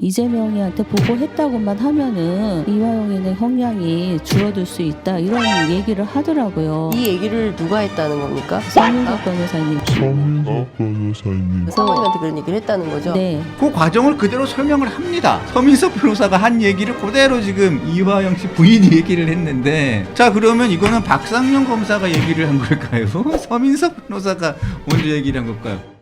이재명이한테 보고했다고만 하면은 이화영의 형량이 줄어들 수 있다 이런 얘기를 하더라고요. 이 얘기를 누가 했다는 겁니까? 서민석 변호사님. 서민석 변호사님. 사모님한테 그런 얘기를 했다는 거죠? 네. 그 과정을 그대로 설명을 합니다. 서민석 변호사가 한 얘기를 그대로 지금 이화영 씨 부인이 얘기를 했는데, 자 그러면 이거는 박상용 검사가 얘기를 한 걸까요? 서민석 변호사가 먼저 얘기를 한 걸까요?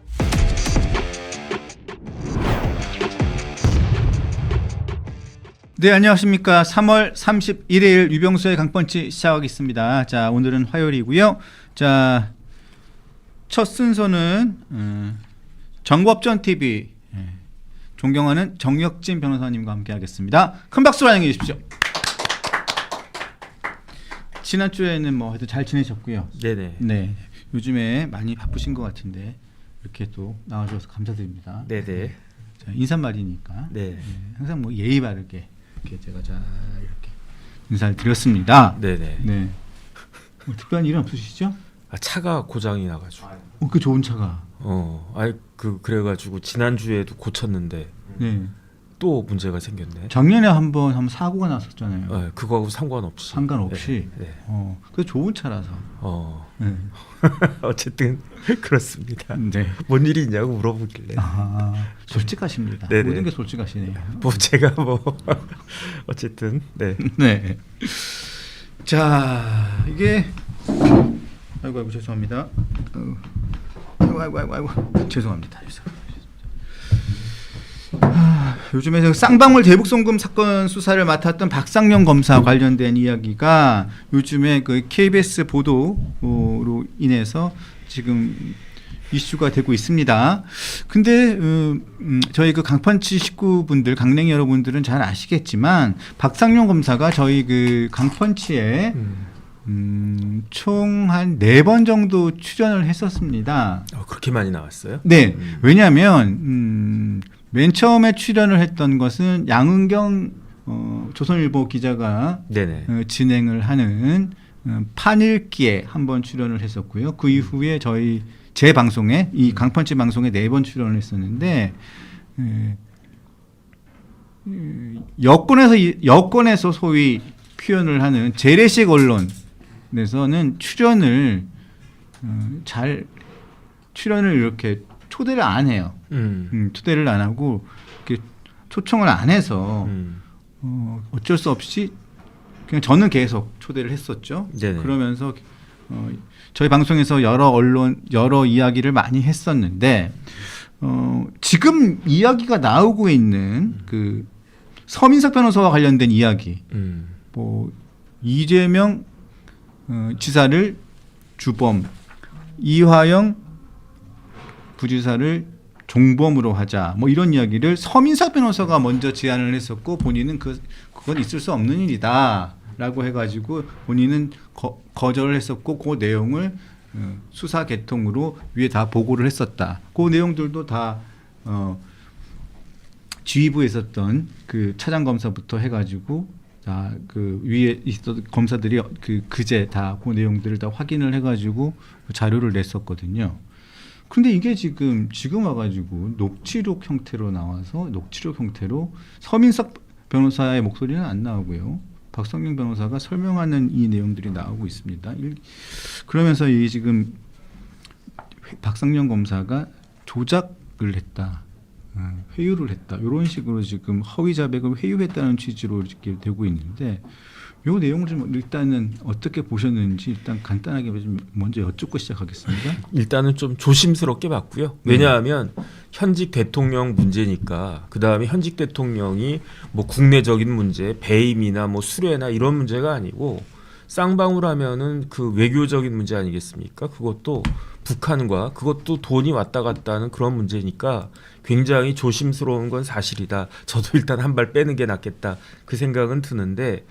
네, 안녕하십니까. 3월 31일 유병수의 강펀치 시작하겠습니다. 자, 오늘은 화요일이고요. 자, 첫 순서는 정법전 TV 존경하는 정혁진 변호사님과 함께 하겠습니다. 큰 박수로 환영해 주십시오. 지난주에는 뭐 하여튼 잘 지내셨고요. 네네. 네, 요즘에 많이 바쁘신 것 같은데 이렇게 또 나와주셔서 감사드립니다. 네네. 자, 인사말이니까 네. 항상 뭐 예의 바르게 이렇게 제가 자 이렇게 인사를 드렸습니다. 네네. 네. 뭐 특별한 일은 없으시죠? 아, 차가 고장이 나가지고. 그 좋은 차가. 그래가지고 지난 주에도 고쳤는데 네. 또 문제가 생겼네. 작년에 한번 사고가 났었잖아요. 네, 그거하고 상관없이. 상관없이. 네. 네. 그 좋은 차라서. 네. 어쨌든 그렇습니다. 네. 뭔 일이 있냐고 물어보길래. 솔직하십니다. 네네. 모든 게 솔직하시네요. 뭐 제가 뭐 어쨌든 네. 네. 자, 이게 아이고 죄송합니다. 아이고 죄송합니다. 요즘에 쌍방울 대북송금 사건 수사를 맡았던 박상용 검사 관련된 이야기가 요즘에 그 KBS 보도로 인해서 지금 이슈가 되고 있습니다. 근데 저희 그 강펀치 식구분들, 강냉이 여러분들은 잘 아시겠지만 박상용 검사가 저희 그 강펀치에 총 한 4번 정도 출연을 했었습니다. 그렇게 많이 나왔어요? 네, 왜냐하면 맨 처음에 출연을 했던 것은 양은경 조선일보 기자가 네네. 진행을 하는 판읽기에 한번 출연을 했었고요. 그 이후에 제 방송에 이 강펀치 방송에 4번 출연을 했었는데 여권에서 소위 표현을 하는 재래식 언론에서는 출연을 이렇게 초대를 안 해요. 초대를 안 하고 이렇게 초청을 안 해서 어쩔 수 없이 그냥 저는 계속 초대를 했었죠. 네네. 그러면서 저희 방송에서 여러 이야기를 많이 했었는데 지금 이야기가 나오고 있는 그 서민석 변호사와 관련된 이야기, 뭐 이재명 지사를 주범, 이화영 부지사를 종범으로 하자, 뭐 이런 이야기를 서민석 변호사가 먼저 제안을 했었고 본인은 그건 있을 수 없는 일이다라고 해가지고 본인은 거절을 했었고 그 내용을 수사 개통으로 위에 다 보고를 했었다. 그 내용들도 다 지휘부에 있었던 그 차장 검사부터 해가지고 다 그 위에 있었던 검사들이 그제 다 그 내용들을 다 확인을 해가지고 자료를 냈었거든요. 근데 이게 지금 와가지고 녹취록 형태로 나와서 녹취록 형태로 서민석 변호사의 목소리는 안 나오고요. 박상용 변호사가 설명하는 이 내용들이 나오고 있습니다. 그러면서 이 지금 박상용 검사가 조작을 했다, 회유를 했다, 이런 식으로 지금 허위 자백을 회유했다는 취지로 이렇게 되고 있는데, 이 내용을 좀 일단은 어떻게 보셨는지 일단 간단하게 좀 먼저 여쭙고 시작하겠습니다. 일단은 좀 조심스럽게 봤고요. 왜냐하면 현직 대통령 문제니까, 그 다음에 현직 대통령이 뭐 국내적인 문제, 배임이나 뭐 수뢰나 이런 문제가 아니고 쌍방울 하면은 그 외교적인 문제 아니겠습니까? 그것도 북한과 그것도 돈이 왔다 갔다 하는 그런 문제니까 굉장히 조심스러운 건 사실이다. 저도 일단 한 발 빼는 게 낫겠다, 그 생각은 드는데,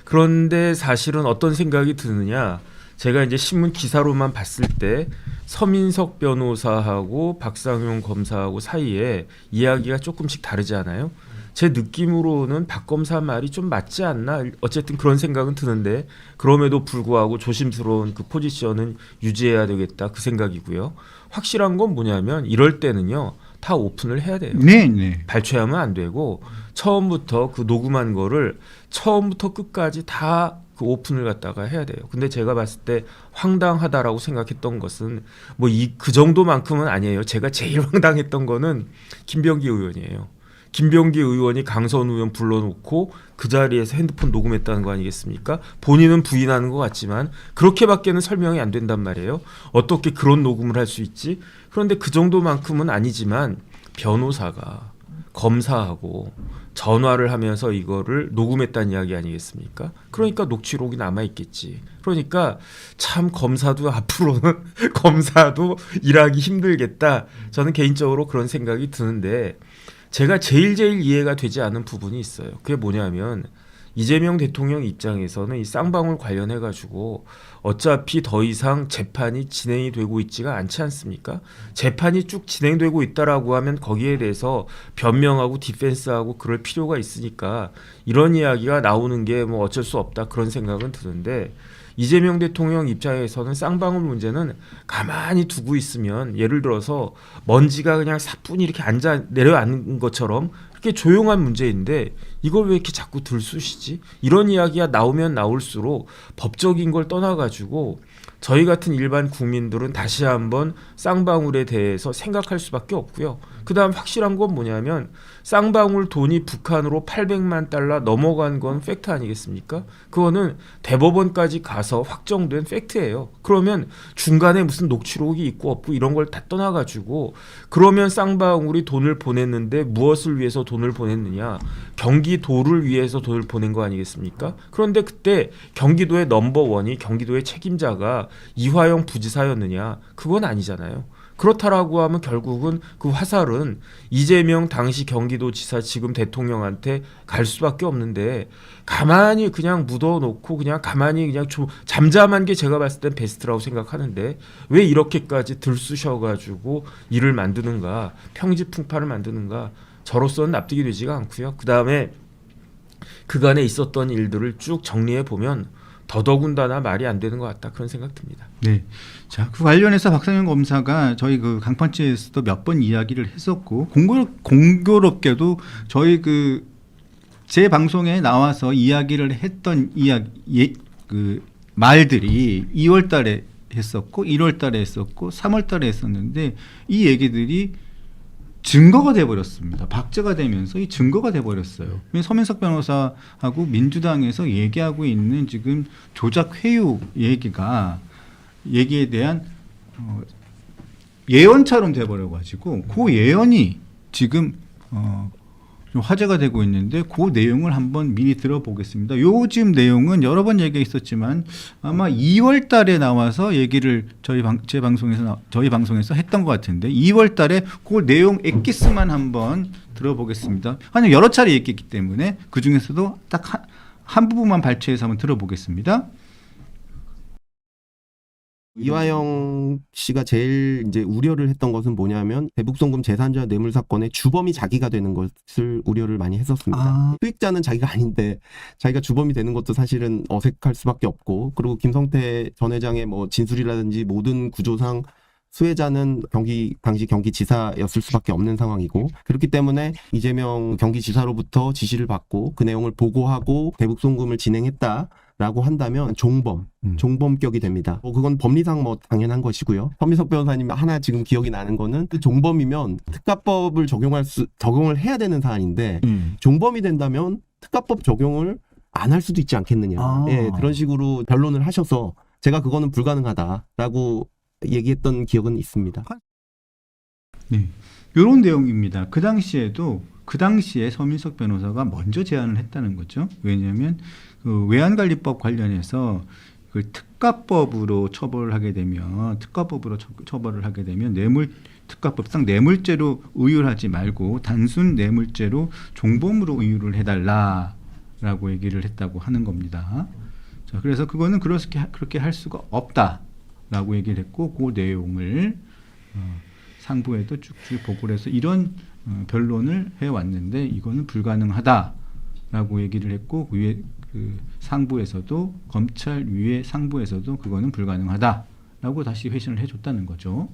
그런데 사실은 어떤 생각이 드느냐, 제가 이제 신문 기사로만 봤을 때 서민석 변호사하고 박상용 검사하고 사이에 이야기가 조금씩 다르지 않아요? 제 느낌으로는 박 검사 말이 좀 맞지 않나, 어쨌든 그런 생각은 드는데, 그럼에도 불구하고 조심스러운 그 포지션은 유지해야 되겠다, 그 생각이고요. 확실한 건 뭐냐면 이럴 때는요, 다 오픈을 해야 돼요. 네, 네. 발췌하면 안 되고 처음부터 그 녹음한 거를 처음부터 끝까지 다 그 오픈을 갖다가 해야 돼요. 근데 제가 봤을 때 황당하다라고 생각했던 것은 뭐 그 정도만큼은 아니에요. 제가 제일 황당했던 거는 김병기 의원이에요. 김병기 의원이 강선 의원 불러놓고 그 자리에서 핸드폰 녹음했다는 거 아니겠습니까? 본인은 부인하는 것 같지만 그렇게밖에는 설명이 안 된단 말이에요. 어떻게 그런 녹음을 할 수 있지? 그런데 그 정도만큼은 아니지만 변호사가 검사하고 전화를 하면서 이거를 녹음했다는 이야기 아니겠습니까? 그러니까 녹취록이 남아있겠지. 그러니까 참 검사도 앞으로는 검사도 일하기 힘들겠다. 저는 개인적으로 그런 생각이 드는데 제가 제일 이해가 되지 않은 부분이 있어요. 그게 뭐냐면 이재명 대통령 입장에서는 이 쌍방울 관련해 가지고 어차피 더 이상 재판이 진행이 되고 있지가 않지 않습니까? 재판이 쭉 진행되고 있다라고 하면 거기에 대해서 변명하고 디펜스하고 그럴 필요가 있으니까 이런 이야기가 나오는 게 뭐 어쩔 수 없다 그런 생각은 드는데 이재명 대통령 입장에서는 쌍방울 문제는 가만히 두고 있으면 예를 들어서 먼지가 그냥 사뿐히 이렇게 내려앉은 것처럼 그렇게 조용한 문제인데 이걸 왜 이렇게 자꾸 들쑤시지? 이런 이야기가 나오면 나올수록 법적인 걸 떠나가지고 저희 같은 일반 국민들은 다시 한번 쌍방울에 대해서 생각할 수밖에 없고요. 그 다음 확실한 건 뭐냐면 쌍방울 돈이 북한으로 800만 달러 넘어간 건 팩트 아니겠습니까? 그거는 대법원까지 가서 확정된 팩트예요. 그러면 중간에 무슨 녹취록이 있고 없고 이런 걸 다 떠나가지고 그러면 쌍방울이 돈을 보냈는데 무엇을 위해서 돈을 보냈느냐? 경기도를 위해서 돈을 보낸 거 아니겠습니까? 그런데 그때 경기도의 넘버원이 경기도의 책임자가 이화영 부지사였느냐? 그건 아니잖아요. 그렇다라고 하면 결국은 그 화살은 이재명 당시 경기도지사 지금 대통령한테 갈 수밖에 없는데 가만히 그냥 묻어놓고 그냥 가만히 그냥 잠잠한 게 제가 봤을 땐 베스트라고 생각하는데 왜 이렇게까지 들쑤셔가지고 일을 만드는가 평지풍파를 만드는가 저로서는 납득이 되지가 않고요. 그 다음에 그간에 있었던 일들을 쭉 정리해 보면 더더군다나 말이 안 되는 것 같다 그런 생각 듭니다. 네. 자, 그 관련해서 박상현 검사가 저희 그 강판치에서도 몇 번 이야기를 했었고 공교롭게도 저희 제 방송에 나와서 이야기를 했던 그 말들이 2월달에 했었고 1월달에 했었고 3월달에 했었는데 이 얘기들이 증거가 돼버렸습니다. 박제가 되면서 이 증거가 돼버렸어요. 서민석 변호사하고 민주당에서 얘기하고 있는 지금 조작 회유 얘기에 대한 예언처럼 돼버려가지고 그 예언이 지금 좀 화제가 되고 있는데 그 내용을 한번 미리 들어보겠습니다. 요즘 내용은 여러 번 얘기가 있었지만 아마 2월 달에 나와서 얘기를 저희 방송에서 했던 것 같은데 2월 달에 그 내용 엑기스만 한번 들어보겠습니다. 아니 여러 차례 얘기했기 때문에 그 중에서도 딱 한 부분만 발췌해서 한번 들어보겠습니다. 이화영 씨가 제일 이제 우려를 했던 것은 뭐냐면 대북송금 재산자 뇌물 사건의 주범이 자기가 되는 것을 우려를 많이 했었습니다. 수익자는 자기가 아닌데 자기가 주범이 되는 것도 사실은 어색할 수밖에 없고 그리고 김성태 전 회장의 뭐 진술이라든지 모든 구조상 수혜자는 당시 경기지사였을 수밖에 없는 상황이고 그렇기 때문에 이재명 경기지사로부터 지시를 받고 그 내용을 보고하고 대북송금을 진행했다라고 한다면 종범격이 됩니다. 그건 법리상 뭐 당연한 것이고요. 서민석 변호사님 하나 지금 기억이 나는 거는 종범이면 특가법을 적용을 해야 되는 사안인데 종범이 된다면 특가법 적용을 안 할 수도 있지 않겠느냐. 예, 그런 식으로 변론을 하셔서 제가 그거는 불가능하다라고 얘기했던 기억은 있습니다. 네, 이런 내용입니다. 그 당시에 서민석 변호사가 먼저 제안을 했다는 거죠. 왜냐하면 그 외환관리법 관련해서 그 특가법으로 처벌을 하게 되면 특가법상 뇌물죄로 의율하지 말고 단순 뇌물죄로 종범으로 의율을 해달라라고 얘기를 했다고 하는 겁니다. 자, 그래서 그거는 그렇게 할 수가 없다라고 얘기를 했고 그 내용을 상부에도 쭉쭉 보고를 해서 이런 변론을 해왔는데 이거는 불가능하다라고 얘기를 했고 그 상부에서도 검찰 위의 상부에서도 그거는 불가능하다라고 다시 회신을 해줬다는 거죠.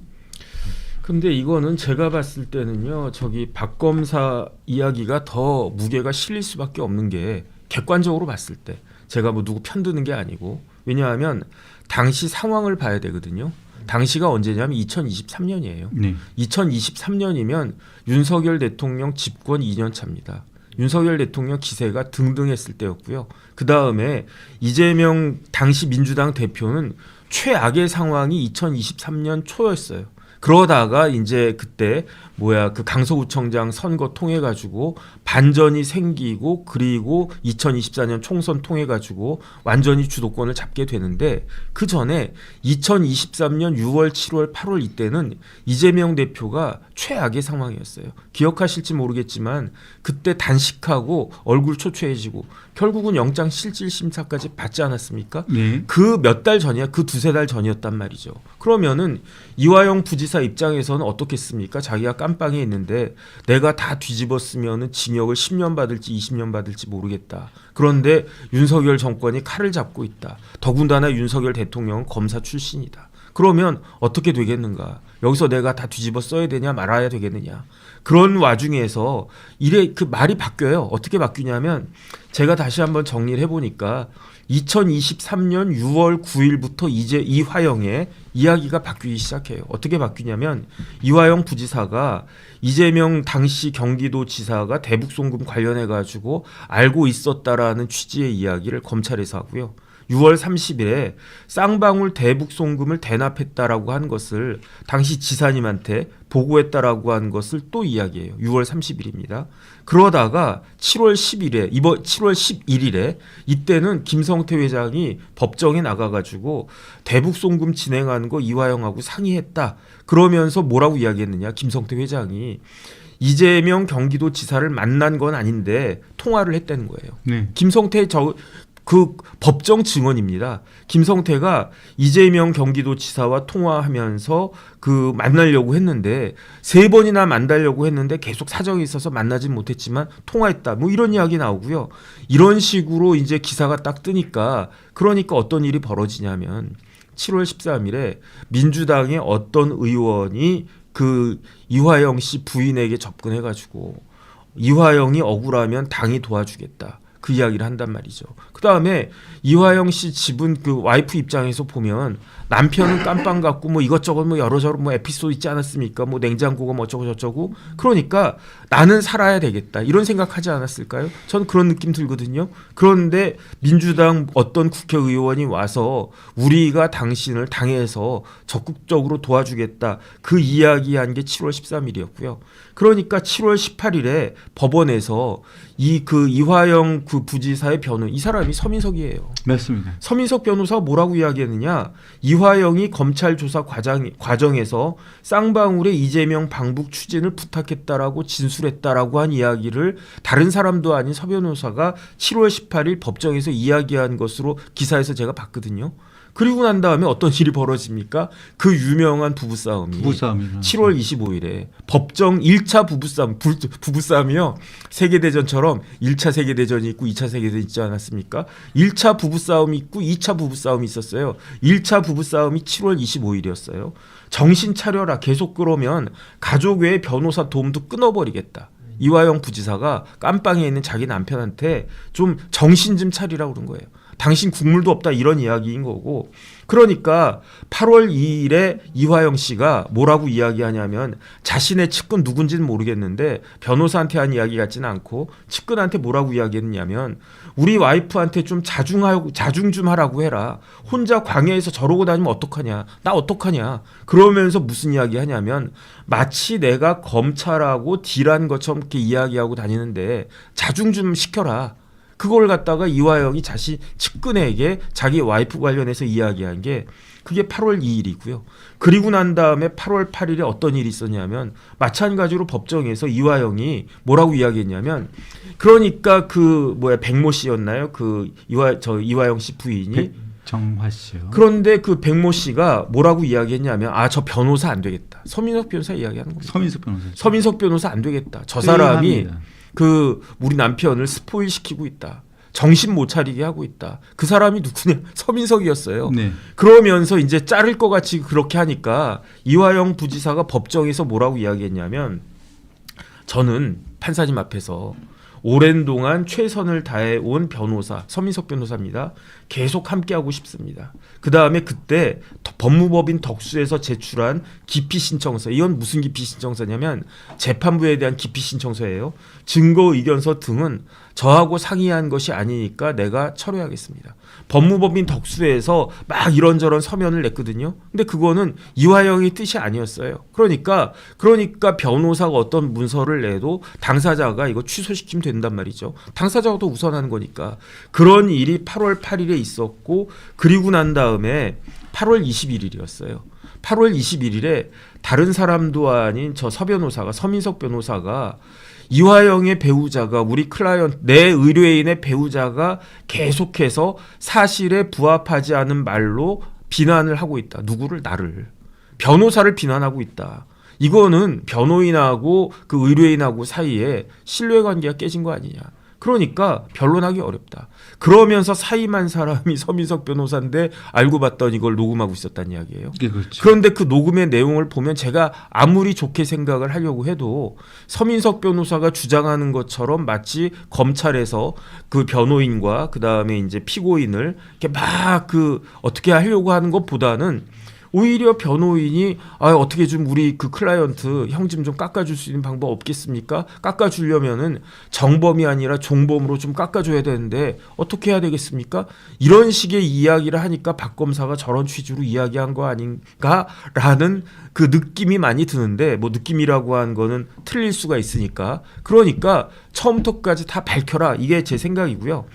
근데 이거는 제가 봤을 때는요, 저기 박 검사 이야기가 더 무게가 실릴 수밖에 없는 게 객관적으로 봤을 때 제가 뭐 누구 편드는 게 아니고 왜냐하면 당시 상황을 봐야 되거든요. 당시가 언제냐면 2023년이에요. 네. 2023년이면 윤석열 대통령 집권 2년 차입니다. 윤석열 대통령 기세가 등등했을 때였고요. 그 다음에 이재명 당시 민주당 대표는 최악의 상황이 2023년 초였어요. 그러다가 이제 그때 그 강서구청장 선거 통해 가지고 반전이 생기고 그리고 2024년 총선 통해 가지고 완전히 주도권을 잡게 되는데 그 전에 2023년 6월, 7월, 8월 이때는 이재명 대표가 최악의 상황이었어요. 기억하실지 모르겠지만 그때 단식하고 얼굴 초췌해지고 결국은 영장 실질 심사까지 받지 않았습니까? 네. 그 몇 달 전이야. 그 두세 달 전이었단 말이죠. 그러면은 이화영 부지사 입장에서는 어떻겠습니까? 자기가 깜빵에 있는데 내가 다 뒤집었으면은 징역을 10년 받을지 20년 받을지 모르겠다. 그런데 윤석열 정권이 칼을 잡고 있다. 더군다나 윤석열 대통령은 검사 출신이다. 그러면 어떻게 되겠는가? 여기서 내가 다 뒤집어 써야 되냐 말아야 되겠느냐? 그런 와중에서 이래 그 말이 바뀌어요. 어떻게 바뀌냐면 제가 다시 한번 정리를 해보니까 2023년 6월 9일부터 이제 이화영의 이야기가 바뀌기 시작해요. 어떻게 바뀌냐면 이화영 부지사가 이재명 당시 경기도지사가 대북송금 관련해 가지고 알고 있었다라는 취지의 이야기를 검찰에서 하고요. 6월 30일에 쌍방울 대북송금을 대납했다라고 한 것을 당시 지사님한테 보고했다라고 한 것을 또 이야기해요. 6월 30일입니다. 그러다가 7월 10일에 이번 7월 11일에 이때는 김성태 회장이 법정에 나가가지고 대북송금 진행하는 거 이화영하고 상의했다. 그러면서 뭐라고 이야기했느냐? 김성태 회장이 이재명 경기도지사를 만난 건 아닌데 통화를 했다는 거예요. 네. 김성태 그 법정 증언입니다. 김성태가 이재명 경기도지사와 통화하면서 그 만나려고 했는데 3번이나 만나려고 했는데 계속 사정이 있어서 만나진 못했지만 통화했다. 뭐 이런 이야기 나오고요. 이런 식으로 이제 기사가 딱 뜨니까 그러니까 어떤 일이 벌어지냐면 7월 13일에 민주당의 어떤 의원이 그 이화영 씨 부인에게 접근해가지고 이화영이 억울하면 당이 도와주겠다. 그 이야기를 한단 말이죠. 그 다음에 이화영 씨 집은 그 와이프 입장에서 보면 남편은 깜빵 갔고 뭐 이것저것 뭐 여러저러 뭐 에피소드 있지 않았습니까? 뭐 냉장고가 뭐 어쩌고 저쩌고. 그러니까 나는 살아야 되겠다. 이런 생각하지 않았을까요? 저는 그런 느낌 들거든요. 그런데 민주당 어떤 국회의원이 와서 우리가 당신을 당에서 적극적으로 도와주겠다. 그 이야기한 게 7월 13일이었고요. 그러니까 7월 18일에 법원에서 이화영 그 부지사의 변호 이 사람이 서민석이에요. 맞습니다. 서민석 변호사가 뭐라고 이야기했느냐? 이화영이 검찰 조사 과정에서 쌍방울의 이재명 방북 추진을 부탁했다라고 진술했다라고 한 이야기를 다른 사람도 아닌 서 변호사가 7월 18일 법정에서 이야기한 것으로 기사에서 제가 봤거든요. 그리고 난 다음에 어떤 일이 벌어집니까? 그 유명한 부부싸움이 7월 25일에 법정 1차 부부싸움이요. 세계대전처럼 1차 세계대전이 있고 2차 세계대전이 있지 않았습니까? 1차 부부싸움이 있고 2차 부부싸움이 있었어요. 1차 부부싸움이 7월 25일이었어요. 정신 차려라. 계속 그러면 가족 외에 변호사 도움도 끊어버리겠다. 이화영 부지사가 깜빵에 있는 자기 남편한테 좀 정신 좀 차리라고 그런 거예요. 당신 국물도 없다 이런 이야기인 거고 그러니까 8월 2일에 이화영 씨가 뭐라고 이야기하냐면 자신의 측근 누군지는 모르겠는데 변호사한테 한 이야기 같지는 않고 측근한테 뭐라고 이야기했냐면 우리 와이프한테 좀 자중 좀 하라고 해라. 혼자 광야에서 저러고 다니면 어떡하냐. 나 어떡하냐. 그러면서 무슨 이야기 하냐면 마치 내가 검찰하고 딜한 것처럼 이렇게 이야기하고 다니는데 자중 좀 시켜라. 그걸 갖다가 이화영이 자신 측근에게 자기 와이프 관련해서 이야기한 게 그게 8월 2일이고요. 그리고 난 다음에 8월 8일에 어떤 일이 있었냐면 마찬가지로 법정에서 이화영이 뭐라고 이야기했냐면 그러니까 백모 씨였나요? 이화영 씨 부인이 정화 씨요. 그런데 그 백모 씨가 뭐라고 이야기했냐면 저 변호사 안 되겠다. 서민석 변호사 이야기하는 겁니다. 서민석 변호사 안 되겠다. 저 사람이 우리 남편을 스포일 시키고 있다. 정신 못 차리게 하고 있다. 그 사람이 누구냐? 서민석이었어요. 네. 그러면서 이제 자를 것 같이 그렇게 하니까 이화영 부지사가 법정에서 뭐라고 이야기했냐면 저는 판사님 앞에서 오랜 동안 최선을 다해온 변호사, 서민석 변호사입니다. 계속 함께하고 싶습니다. 그 다음에 그때 법무법인 덕수에서 제출한 기피 신청서, 이건 무슨 기피 신청서냐면 재판부에 대한 기피 신청서예요. 증거 의견서 등은 저하고 상의한 것이 아니니까 내가 철회하겠습니다. 법무법인 덕수에서 막 이런저런 서면을 냈거든요. 근데 그거는 이화영의 뜻이 아니었어요. 그러니까 변호사가 어떤 문서를 내도 당사자가 이거 취소시키면 된단 말이죠. 당사자가 더 우선하는 거니까. 그런 일이 8월 8일에 있었고 그리고 난 다음에 8월 21일이었어요. 8월 21일에 다른 사람도 아닌 저 서 변호사가, 서민석 변호사가 이화영의 배우자가, 우리 클라이언트, 내 의뢰인의 배우자가 계속해서 사실에 부합하지 않은 말로 비난을 하고 있다. 누구를? 나를. 변호사를 비난하고 있다. 이거는 변호인하고 그 의뢰인하고 사이에 신뢰관계가 깨진 거 아니냐. 그러니까 변론하기 어렵다. 그러면서 사임한 사람이 서민석 변호사인데 알고 봤더니 이걸 녹음하고 있었다는 이야기예요. 그렇죠. 그런데 그 녹음의 내용을 보면 제가 아무리 좋게 생각을 하려고 해도 서민석 변호사가 주장하는 것처럼 마치 검찰에서 그 변호인과 그 다음에 이제 피고인을 이렇게 막 어떻게 하려고 하는 것보다는 오히려 변호인이 어떻게 좀 우리 그 클라이언트 형 좀 깎아줄 수 있는 방법 없겠습니까? 깎아주려면은 정범이 아니라 종범으로 좀 깎아줘야 되는데 어떻게 해야 되겠습니까? 이런 식의 이야기를 하니까 박 검사가 저런 취지로 이야기한 거 아닌가라는 그 느낌이 많이 드는데 뭐 느낌이라고 한 거는 틀릴 수가 있으니까 그러니까 처음부터까지 다 밝혀라 이게 제 생각이고요.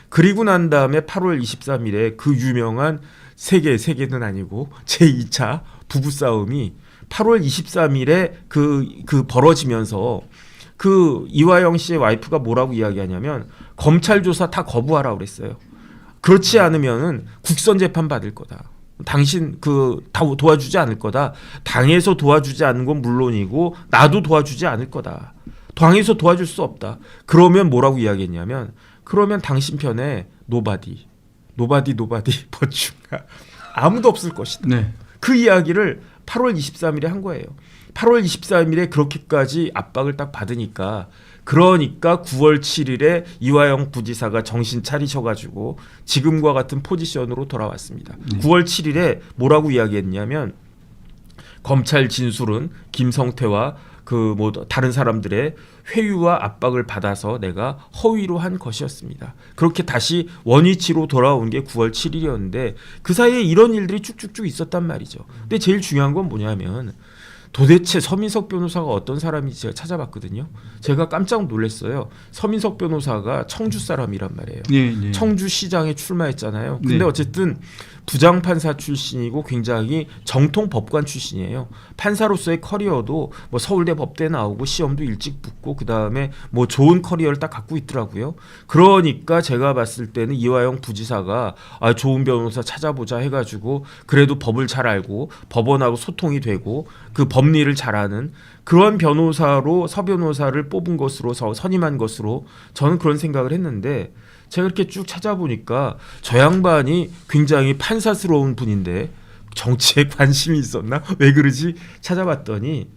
그리고 난 다음에 8월 23일에 그 유명한 세계는 아니고 제2차 부부싸움이 8월 23일에 그 벌어지면서 그 이화영 씨의 와이프가 뭐라고 이야기하냐면 검찰 조사 다 거부하라고 그랬어요. 그렇지 않으면은 국선 재판 받을 거다. 당신 다 도와주지 않을 거다. 당에서 도와주지 않는 건 물론이고 나도 도와주지 않을 거다. 당에서 도와줄 수 없다. 그러면 뭐라고 이야기했냐면 그러면 당신 편에 노바디 버추가 아무도 없을 것이다. 네. 그 이야기를 8월 23일에 한 거예요. 8월 23일에 그렇게까지 압박을 딱 받으니까 그러니까 9월 7일에 이화영 부지사가 정신 차리셔가지고 지금과 같은 포지션으로 돌아왔습니다. 9월 7일에 뭐라고 이야기했냐면 검찰 진술은 김성태와 다른 사람들의 회유와 압박을 받아서 내가 허위로 한 것이었습니다. 그렇게 다시 원위치로 돌아온 게 9월 7일이었는데 그 사이에 이런 일들이 쭉쭉쭉 있었단 말이죠. 근데 제일 중요한 건 뭐냐면 도대체 서민석 변호사가 어떤 사람인지 제가 찾아봤거든요. 제가 깜짝 놀랐어요. 서민석 변호사가 청주 사람이란 말이에요. 네. 청주시장에 출마했잖아요. 근데 네. 어쨌든 부장판사 출신이고 굉장히 정통 법관 출신이에요. 판사로서의 커리어도 뭐 서울대 법대 나오고 시험도 일찍 붙고 그다음에 뭐 좋은 커리어를 딱 갖고 있더라고요. 그러니까 제가 봤을 때는 이화영 부지사가 좋은 변호사 찾아보자 해가지고 그래도 법을 잘 알고 법원하고 소통이 되고 그 법리를 잘하는 그런 변호사로 서 변호사를 뽑은 것으로 선임한 것으로 저는 그런 생각을 했는데 제가 이렇게 쭉 찾아보니까 저 양반이 굉장히 판사스러운 분인데 정치에 관심이 있었나? 왜 그러지? 찾아봤더니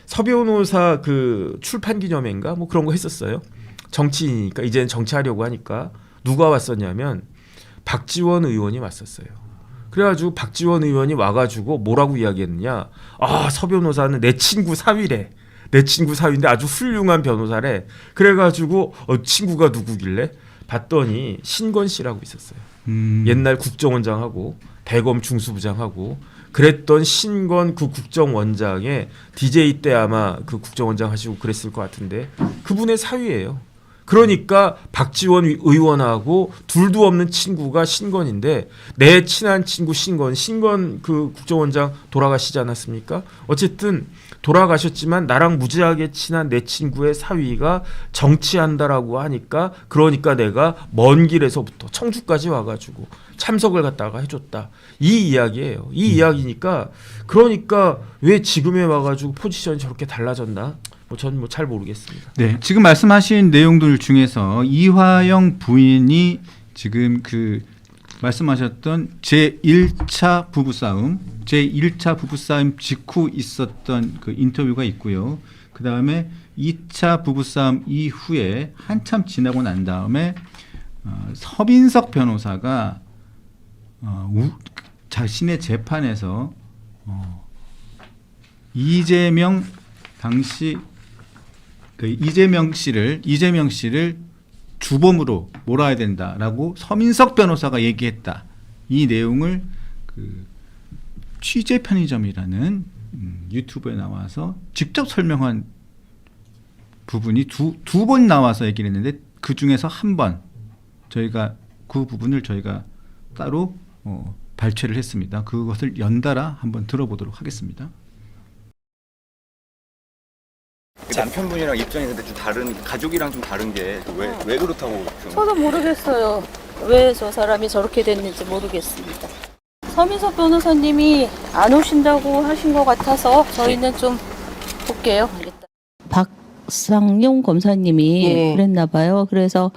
서 변호사 그 출판 기념회인가 뭐 그런 거 했었어요. 정치인이니까 이제는 정치하려고 하니까 누가 왔었냐면 박지원 의원이 왔었어요. 그래가지고 박지원 의원이 와가지고 뭐라고 이야기했느냐? 서 변호사는 내 친구 사위래. 내 친구 사위인데 아주 훌륭한 변호사래. 그래가지고 친구가 누구길래? 봤더니 신건 씨라고 있었어요. 옛날 국정원장하고 대검 중수부장하고 그랬던 신건 그 국정원장의 DJ 때 아마 그 국정원장 하시고 그랬을 것 같은데 그분의 사위예요. 그러니까 박지원 의원하고 둘도 없는 친구가 신건인데 내 친한 친구 신건 그 국정원장 돌아가시지 않았습니까? 어쨌든 돌아가셨지만 나랑 무지하게 친한 내 친구의 사위가 정치한다라고 하니까 그러니까 내가 먼 길에서부터 청주까지 와가지고 참석을 갖다가 해줬다. 이 이야기예요. 이 이야기니까 그러니까 왜 지금에 와가지고 포지션이 저렇게 달라졌나? 전 뭐 잘 모르겠습니다. 네, 지금 말씀하신 내용들 중에서 이화영 부인이 지금 그 말씀하셨던 제1차 부부싸움 직후 있었던 그 인터뷰가 있고요. 그 다음에 2차 부부싸움 이후에 한참 지나고 난 다음에 서민석 변호사가 자신의 재판에서 이재명 당시 그 이재명 씨를 주범으로 몰아야 된다라고 서민석 변호사가 얘기했다. 이 내용을 그 취재 편의점이라는 유튜브에 나와서 직접 설명한 부분이 두 번 나와서 얘기를 했는데 그 중에서 한 번 저희가 그 부분을 저희가 따로 발췌를 했습니다. 그것을 연달아 한번 들어보도록 하겠습니다. 남편분이랑 입장이 근데 좀 다른 가족이랑 좀 다른 게 왜 그렇다고 좀 저도 모르겠어요. 왜 저 사람이 저렇게 됐는지 모르겠습니다. 서민석 변호사님이 안 오신다고 하신 것 같아서 저희는 좀 볼게요. 박상용 검사님이 예. 그랬나 봐요. 그래서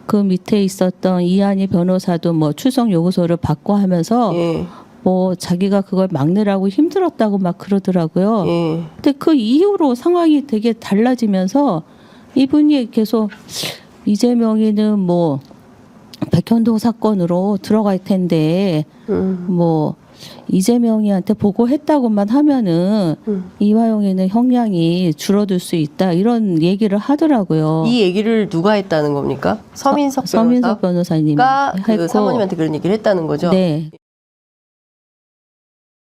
그 밑에 있었던 이한희 변호사도 뭐 출석 요구서를 받고 하면서 예. 뭐 자기가 그걸 막느라고 힘들었다고 막 그러더라고요. 예. 근데 그 이후로 상황이 되게 달라지면서 이분이 계속 이재명이는 뭐 백현동 사건으로 들어갈 텐데 뭐 이재명이한테 보고했다고만 하면은 이화영이는 형량이 줄어들 수 있다 이런 얘기를 하더라고요. 이 얘기를 누가 했다는 겁니까? 서민석 서민석 변호사님이 변호사가 그 했고, 사모님한테 그런 얘기를 했다는 거죠? 네.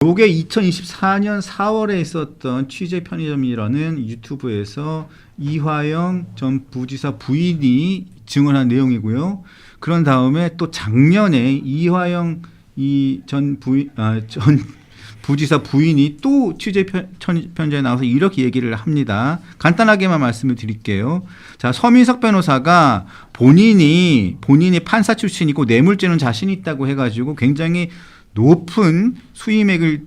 요게 2024년 4월에 있었던 취재 편의점이라는 유튜브에서 이화영 전 부지사 부인이 증언한 내용이고요. 그런 다음에 또 작년에 이화영 전 부지사 부인이 또 취재 편지에 나와서 이렇게 얘기를 합니다. 간단하게만 말씀을 드릴게요. 자, 서민석 변호사가 본인이 판사 출신이고 뇌물죄는 자신 있다고 해가지고 굉장히 높은 수임액을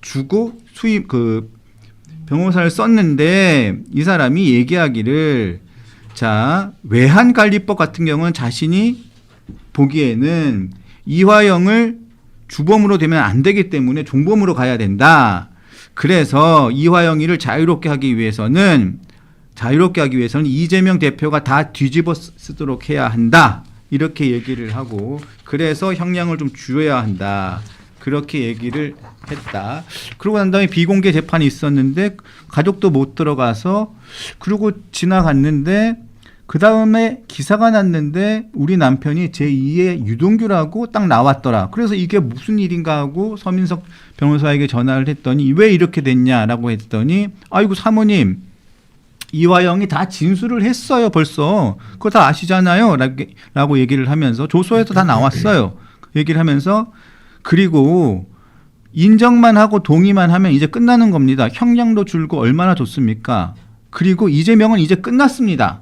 주고 변호사를 썼는데 이 사람이 얘기하기를 자, 외환관리법 같은 경우는 자신이 보기에는 이화영을 주범으로 되면 안 되기 때문에 종범으로 가야 된다. 그래서 이화영이를 자유롭게 하기 위해서는 이재명 대표가 다 뒤집어 쓰도록 해야 한다. 이렇게 얘기를 하고 그래서 형량을 좀 줄여야 한다. 그렇게 얘기를 했다. 그러고 난 다음에 비공개 재판이 있었는데 가족도 못 들어가서 그러고 지나갔는데 그 다음에 기사가 났는데 우리 남편이 제2의 유동규라고 딱 나왔더라. 그래서 이게 무슨 일인가 하고 서민석 변호사에게 전화를 했더니 왜 이렇게 됐냐라고 했더니 아이고 사모님 이화영이 다 진술을 했어요 벌써. 그거 다 아시잖아요 라고 얘기를 하면서 조서에서 다 나왔어요. 얘기를 하면서 그리고 인정만 하고 동의만 하면 이제 끝나는 겁니다. 형량도 줄고 얼마나 좋습니까? 그리고 이재명은 이제 끝났습니다.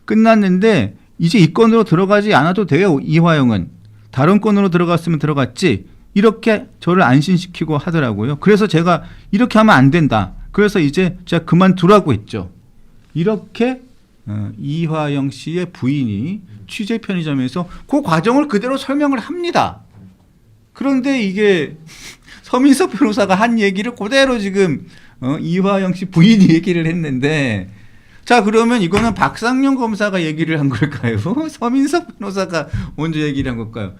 끝났는데 이제 이 건으로 들어가지 않아도 돼요. 이화영은. 다른 건으로 들어갔으면 들어갔지. 이렇게 저를 안심시키고 하더라고요. 그래서 제가 이렇게 하면 안 된다. 그래서 이제 제가 그만두라고 했죠. 이렇게 이화영 씨의 부인이 취재 편의점에서 그 과정을 그대로 설명을 합니다. 그런데 이게 서민석 변호사가 한 얘기를 그대로 지금 이화영 씨 부인이 얘기를 했는데 자 그러면 이거는 박상용 검사가 얘기를 한 걸까요? 서민석 변호사가 먼저 얘기를 한 걸까요?